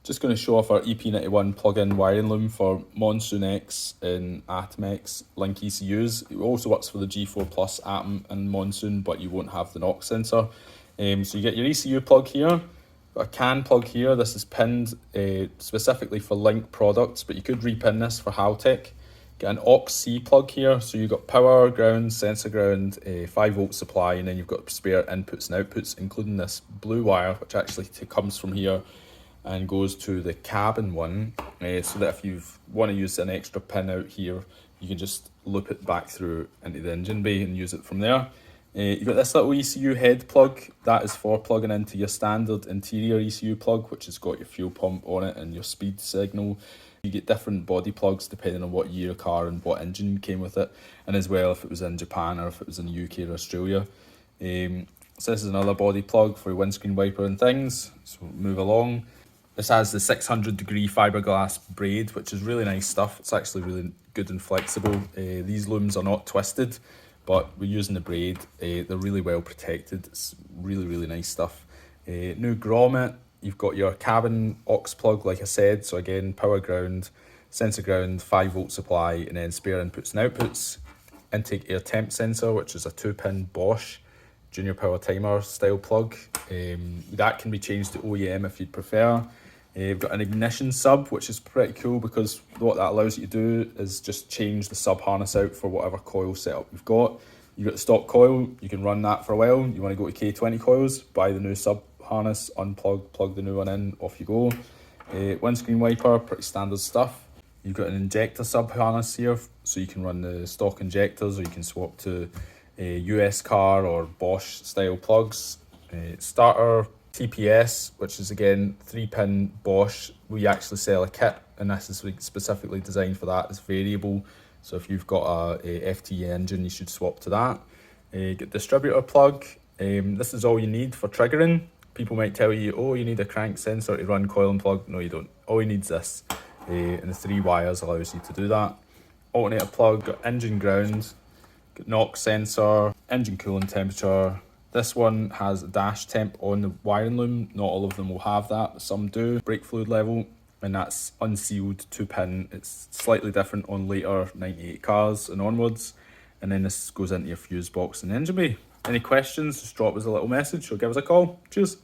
Just going to show off our EP91 plug-in wiring loom for Monsoon X and Atom X link ECUs. It also works for the G4 Plus Atom and Monsoon, but you won't have the NOx sensor. So you get your ECU plug here, got a CAN plug here. This is pinned specifically for Link products, but you could repin this for Haltech. Get an aux-C plug here, so you've got power, ground, sensor ground, 5-volt supply, and then you've got spare inputs and outputs, including this blue wire, which actually comes from here and goes to the cabin one, so that if you want to use an extra pin out here, you can just loop it back through into the engine bay and use it from there. You've got this little ECU head plug. That is for plugging into your standard interior ECU plug, which has got your fuel pump on it and your speed signal. You get different body plugs depending on what year car and what engine came with it, and as well if it was in Japan or if it was in the UK or Australia. So this is another body plug for your windscreen wiper and things. So we'll move along. This has the 600-degree fiberglass braid, which is really nice stuff. It's actually really good and flexible. These looms are not twisted, but we're using the braid. They're really well protected. It's really nice stuff. New grommet. You've got your cabin aux plug, like I said. So again, power ground, sensor ground, 5-volt supply, and then spare inputs and outputs. Intake air temp sensor, which is a 2-pin Bosch junior power timer style plug. That can be changed to OEM if you'd prefer. You've got an ignition sub, which is pretty cool because what that allows you to do is just change the sub harness out for whatever coil setup you've got. You've got the stock coil, you can run that for a while. You want to go to K20 coils, buy the new sub harness, unplug, plug the new one in, off you go. Windscreen wiper, pretty standard stuff. You've got an injector sub harness here, so you can run the stock injectors, or you can swap to a US car or Bosch style plugs. Starter TPS, which is again 3-pin Bosch. We actually sell a kit, and this is specifically designed for that. It's variable, so if you've got a FT engine, you should swap to that. Get distributor plug. This is all you need for triggering. People might tell you, oh, you need a crank sensor to run coil and plug. No, you don't. All you need is this, and the 3 wires allows you to do that. Alternator plug, got engine ground, got NOx sensor, engine cooling temperature. This one has a dash temp on the wiring loom. Not all of them will have that, but some do. Brake fluid level, and that's unsealed 2-pin. It's slightly different on later 98 cars and onwards. And then this goes into your fuse box and engine bay. Any questions, just drop us a little message or give us a call. Cheers.